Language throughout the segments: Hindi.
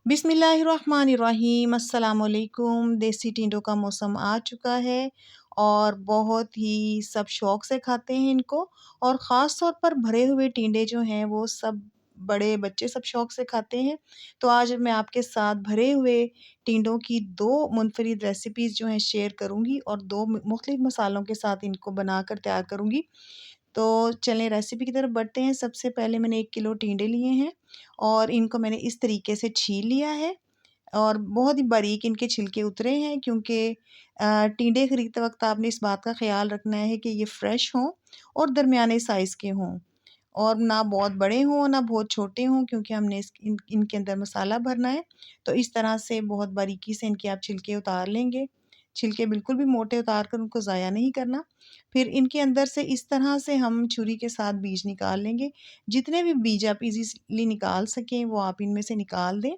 बिस्मिल्लाहिर्रहमानिर्रहीम अस्सलाम वालेकुम। देसी टिंडों का मौसम आ चुका है और बहुत ही सब शौक़ से खाते हैं इनको। और ख़ास तौर पर भरे हुए टिंडे जो हैं वो सब बड़े बच्चे सब शौक़ से खाते हैं। तो आज मैं आपके साथ भरे हुए टिंडों की 2 मुनफ़रिद रेसिपीज़ जो हैं शेयर करूँगी और 2 मुख़्तलिफ़ मसालों के साथ इनको बनाकर तैयार करूँगी। तो चलें रेसिपी की तरफ बढ़ते हैं। सबसे पहले मैंने 1 किलो टिंडे लिए हैं और इनको मैंने इस तरीके से छील लिया है और बहुत ही बारीक इनके छिलके उतरे हैं, क्योंकि टिंडे खरीदते वक्त आपने इस बात का ख़्याल रखना है कि ये फ़्रेश हों और दरमियाने साइज़ के हों और ना बहुत बड़े हों ना बहुत छोटे हों, क्योंकि हमने इनके अंदर मसाला भरना है। तो इस तरह से बहुत बारीकी से इनके आप छिलके उतार लेंगे। छिलके बिल्कुल भी मोटे उतार कर उनको ज़ाया नहीं करना। फिर इनके अंदर से इस तरह से हम छुरी के साथ बीज निकाल लेंगे। जितने भी बीज आप ईज़िली निकाल सकें वो आप इनमें से निकाल दें।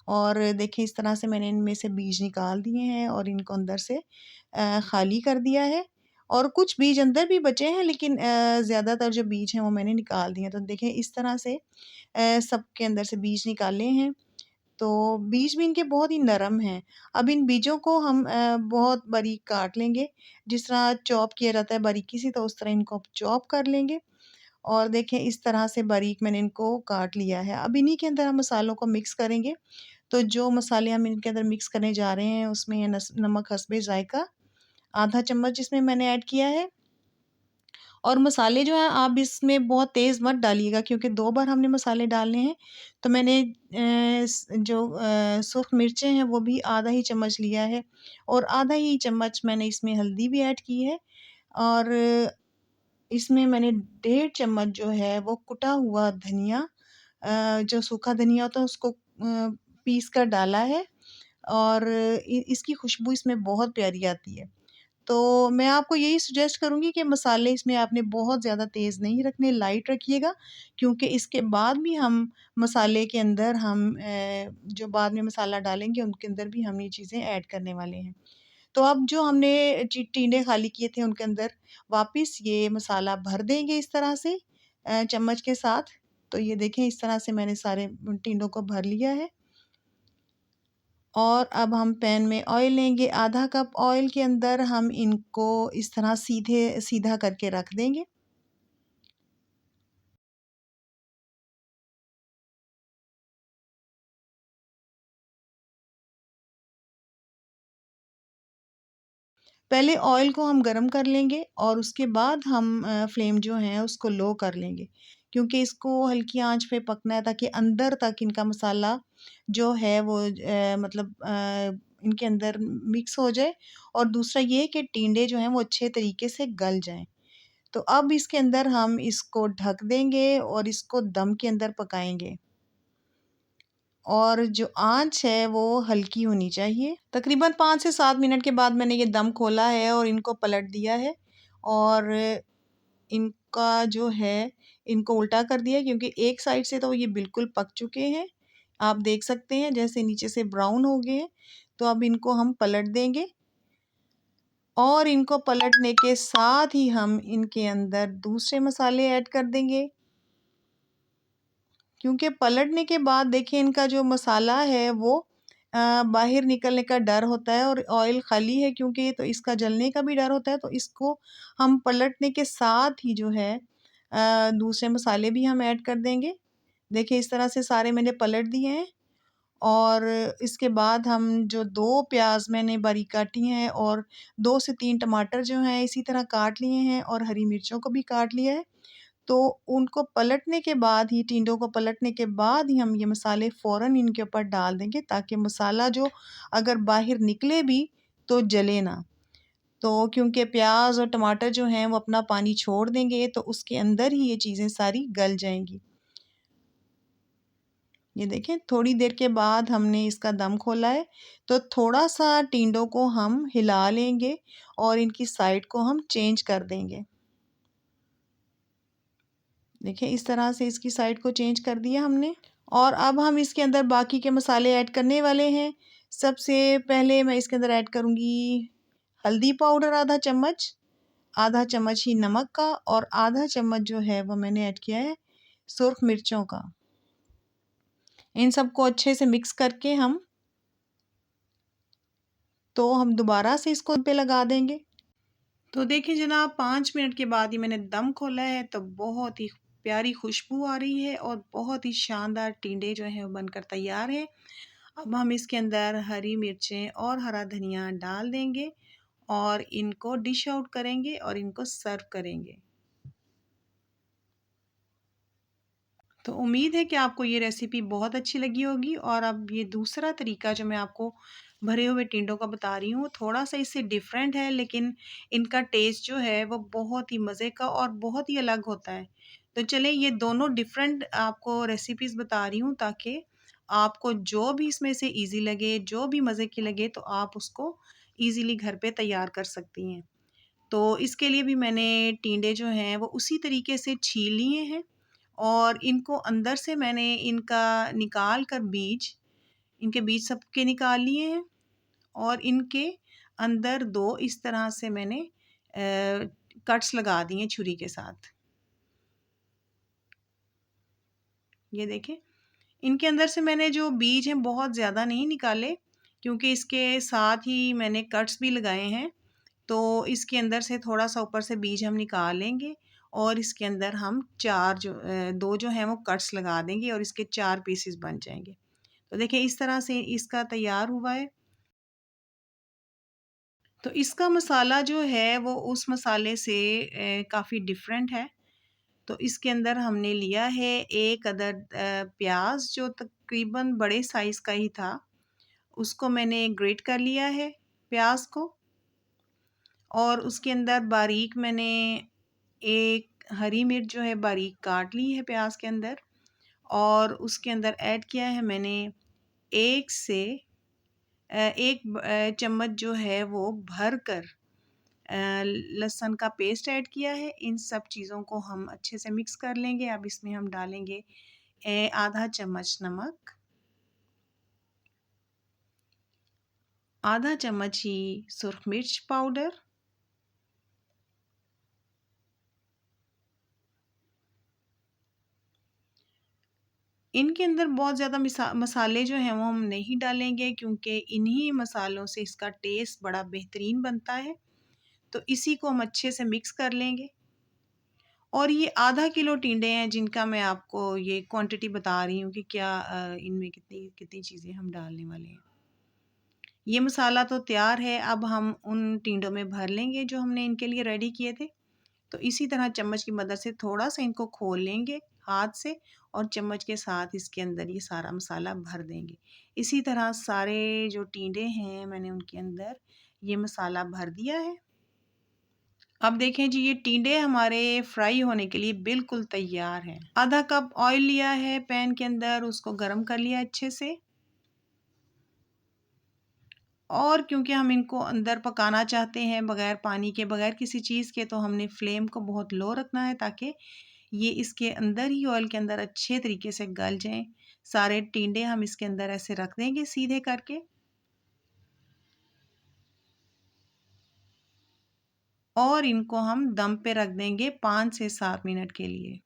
और देखें इस तरह से मैंने इनमें से बीज निकाल दिए हैं और इनको अंदर से ख़ाली कर दिया है। और कुछ बीज अंदर भी बचे हैं, लेकिन ज़्यादातर जो बीज हैं वो मैंने निकाल दिए हैं। तो देखें इस तरह से सब के अंदर से बीज निकाले हैं। तो बीज भी इनके बहुत ही नरम हैं। अब इन बीजों को हम बहुत बारीक काट लेंगे। जिस तरह चॉप किया जाता है बारीकी से, तो उस तरह इनको चॉप कर लेंगे। और देखें इस तरह से बारीक मैंने इनको काट लिया है। अब इन्हीं के अंदर हम मसालों को मिक्स करेंगे। तो जो मसाले हम इनके अंदर मिक्स करने जा रहे हैं उसमें है नमक हस्बे ज़ायक़ा, आधा चम्मच इसमें मैंने ऐड किया है। और मसाले जो हैं आप इसमें बहुत तेज़ मत डालिएगा, क्योंकि 2 बार हमने मसाले डालने हैं। तो मैंने सुर्ख़ मिर्चें हैं वो भी आधा ही चम्मच लिया है और आधा ही चम्मच मैंने इसमें हल्दी भी ऐड की है। और इसमें मैंने 1.5 चम्मच जो है वो कुटा हुआ धनिया, जो सूखा धनिया होता है उसको पीस कर डाला है। और इसकी खुशबू इसमें बहुत प्यारी आती है। तो मैं आपको यही सजेस्ट करूँगी कि मसाले इसमें आपने बहुत ज़्यादा तेज़ नहीं रखने, लाइट रखिएगा, क्योंकि इसके बाद भी हम मसाले के अंदर जो बाद में मसाला डालेंगे उनके अंदर भी हम ये चीज़ें ऐड करने वाले हैं। तो अब जो हमने टिंडे खाली किए थे उनके अंदर वापस ये मसाला भर देंगे इस तरह से चम्मच के साथ। तो ये देखें इस तरह से मैंने सारे टिंडों को भर लिया है। और अब हम पैन में ऑयल लेंगे। आधा कप ऑयल के अंदर हम इनको इस तरह सीधा करके रख देंगे। पहले ऑयल को हम गरम कर लेंगे और उसके बाद हम फ्लेम जो है उसको लो कर लेंगे, क्योंकि इसको हल्की आंच पे पकना है ताकि अंदर तक इनका मसाला जो है वो इनके अंदर मिक्स हो जाए। और दूसरा ये कि टिंडे जो हैं वो अच्छे तरीके से गल जाएं। तो अब इसके अंदर हम इसको ढक देंगे और इसको दम के अंदर पकाएंगे। और जो आँच है वो हल्की होनी चाहिए। तकरीबन 5 से 7 मिनट के बाद मैंने ये दम खोला है और इनको पलट दिया है। और इनका जो है इनको उल्टा कर दिया है, क्योंकि एक साइड से तो ये बिल्कुल पक चुके हैं। आप देख सकते हैं जैसे नीचे से ब्राउन हो गए हैं। तो अब इनको हम पलट देंगे और इनको पलटने के साथ ही हम इनके अंदर दूसरे मसाले ऐड कर देंगे, क्योंकि पलटने के बाद देखिए इनका जो मसाला है वो बाहर निकलने का डर होता है और ऑयल खाली है, क्योंकि तो इसका जलने का भी डर होता है। तो इसको हम पलटने के साथ ही जो है दूसरे मसाले भी हम ऐड कर देंगे। देखिए इस तरह से सारे मैंने पलट दिए हैं। और इसके बाद हम जो 2 प्याज मैंने बारीक काटी हैं और 2 से 3 टमाटर जो हैं इसी तरह काट लिए हैं और हरी मिर्चों को भी काट लिया है। तो उनको पलटने के बाद ही टिंडों को पलटने के बाद ही हम ये मसाले फ़ौरन इनके ऊपर डाल देंगे, ताकि मसाला जो अगर बाहर निकले भी तो जले ना। तो क्योंकि प्याज और टमाटर जो हैं वो अपना पानी छोड़ देंगे, तो उसके अंदर ही ये चीज़ें सारी गल जाएंगी। ये देखें थोड़ी देर के बाद हमने इसका दम खोला है। तो थोड़ा सा टिंडों को हम हिला लेंगे और इनकी साइड को हम चेंज कर देंगे। देखिए इस तरह से इसकी साइड को चेंज कर दिया हमने। और अब हम इसके अंदर बाकी के मसाले ऐड करने वाले हैं। सबसे पहले मैं इसके अंदर ऐड करूँगी हल्दी पाउडर आधा चम्मच ही नमक का और आधा चम्मच जो है वो मैंने ऐड किया है सुर्ख मिर्चों का। इन सबको अच्छे से मिक्स करके हम दोबारा से इसको पे लगा देंगे। तो देखिए जनाब 5 मिनट के बाद ही मैंने दम खोला है तो बहुत ही प्यारी खुशबू आ रही है और बहुत ही शानदार टिंडे जो हैं वो बनकर तैयार हैं। अब हम इसके अंदर हरी मिर्चें और हरा धनिया डाल देंगे और इनको डिश आउट करेंगे और इनको सर्व करेंगे। तो उम्मीद है कि आपको ये रेसिपी बहुत अच्छी लगी होगी। और अब ये दूसरा तरीका जो मैं आपको भरे हुए टिंडों का बता रही हूँ थोड़ा सा इससे डिफरेंट है, लेकिन इनका टेस्ट जो है वो बहुत ही मज़े का और बहुत ही अलग होता है। तो चलें ये दोनों डिफरेंट आपको रेसिपीज़ बता रही हूँ ताकि आपको जो भी इसमें से इजी लगे, जो भी मज़े की लगे तो आप उसको इजीली घर पे तैयार कर सकती हैं। तो इसके लिए भी मैंने टिंडे जो हैं वो उसी तरीके से छील लिए हैं और इनको अंदर से मैंने इनका निकाल कर इनके बीज सबके निकाल लिए हैं और इनके अंदर 2 इस तरह से मैंने कट्स लगा दिए हैं छुरी के साथ। ये देखें, इनके अंदर से मैंने जो बीज हैं बहुत ज़्यादा नहीं निकाले क्योंकि इसके साथ ही मैंने कट्स भी लगाए हैं। तो इसके अंदर से थोड़ा-सा ऊपर से बीज हम निकाल लेंगे और इसके अंदर हम 2 जो हैं वो कट्स लगा देंगे और इसके 4 पीसेस बन जाएँगे। तो देखिए इस तरह से इसका तैयार हुआ है। तो इसका मसाला जो है वो उस मसाले से काफ़ी डिफरेंट है। तो इसके अंदर हमने लिया है 1 अदद प्याज़ जो तकरीबन बड़े साइज़ का ही था। उसको मैंने ग्रेट कर लिया है प्याज़ को और उसके अंदर बारीक मैंने एक हरी मिर्च जो है बारीक काट ली है प्याज के अंदर और उसके अंदर ऐड किया है मैंने एक से एक चम्मच जो है वो भर कर लहसुन का पेस्ट ऐड किया है। इन सब चीज़ों को हम अच्छे से मिक्स कर लेंगे। अब इसमें हम डालेंगे आधा चम्मच नमक, आधा चम्मच ही सुरख मिर्च पाउडर, इनके अंदर बहुत ज़्यादा मसाले जो हैं वो हम नहीं डालेंगे क्योंकि इन्हीं मसालों से इसका टेस्ट बड़ा बेहतरीन बनता है। तो इसी को हम अच्छे से मिक्स कर लेंगे और ये आधा किलो टिंडे हैं जिनका मैं आपको ये क्वांटिटी बता रही हूँ कि क्या इनमें कितनी कितनी चीज़ें हम डालने वाले हैं। ये मसाला तो तैयार है, अब हम उन टिंडों में भर लेंगे जो हमने इनके लिए रेडी किए थे। तो इसी तरह चम्मच की मदद से थोड़ा-सा इनको खोल लेंगे हाथ से और चम्मच के साथ इसके अंदर ये सारा मसाला भर देंगे। इसी तरह सारे जो टिंडे हैं मैंने उनके अंदर ये मसाला भर दिया है। अब देखें जी ये टिंडे हमारे फ्राई होने के लिए बिल्कुल तैयार हैं। आधा कप ऑयल लिया है पैन के अंदर, उसको गरम कर लिया अच्छे से और क्योंकि हम इनको अंदर पकाना चाहते हैं बगैर पानी के, बगैर किसी चीज़ के, तो हमने फ्लेम को बहुत लो रखना है ताकि ये इसके अंदर ही ऑयल के अंदर अच्छे तरीके से गल जाएँ। सारे टिंडे हम इसके अंदर ऐसे रख देंगे सीधे करके और इनको हम दम पे रख देंगे 5 से 7 मिनट के लिए।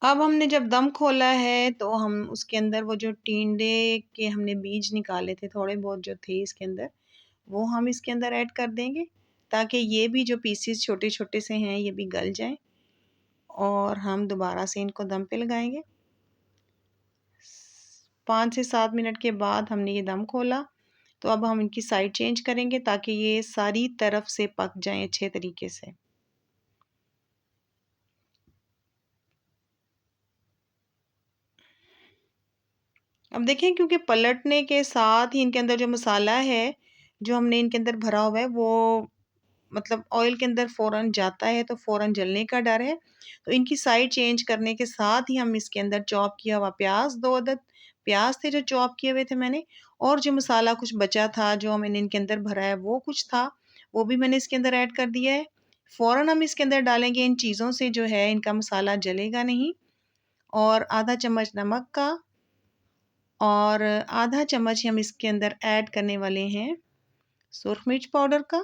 अब हमने जब दम खोला है तो हम उसके अंदर वो जो टिंडे के हमने बीज निकाले थे थोड़े बहुत जो थे इसके अंदर, वो हम इसके अंदर ऐड कर देंगे ताकि ये भी जो पीसेस छोटे-छोटे से हैं ये भी गल जाएँ और हम दोबारा से इनको दम पे लगाएँगे। 5 से 7 मिनट के बाद हमने ये दम खोला, तो अब हम इनकी साइड चेंज करेंगे ताकि ये सारी तरफ से पक जाएँ अच्छे तरीके से। अब देखें क्योंकि पलटने के साथ ही इनके अंदर जो मसाला है, जो हमने इनके अंदर भरा हुआ है वो मतलब ऑयल के अंदर फ़ौरन जाता है तो फ़ौरन जलने का डर है। तो इनकी साइड चेंज करने के साथ ही हम इसके अंदर चॉप किया हुआ प्याज़ 2 अदद प्याज़ थे जो चॉप किए हुए थे मैंने और जो मसाला कुछ बचा था जो मैंने इनके अंदर भरा है वो कुछ था, वो भी मैंने इसके अंदर ऐड कर दिया है। फ़ौरन हम इसके अंदर डालेंगे इन चीज़ों से जो है इनका मसाला जलेगा नहीं और आधा चम्मच नमक का और आधा चम्मच हम इसके अंदर ऐड करने वाले हैं सुरख मिर्च पाउडर का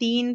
3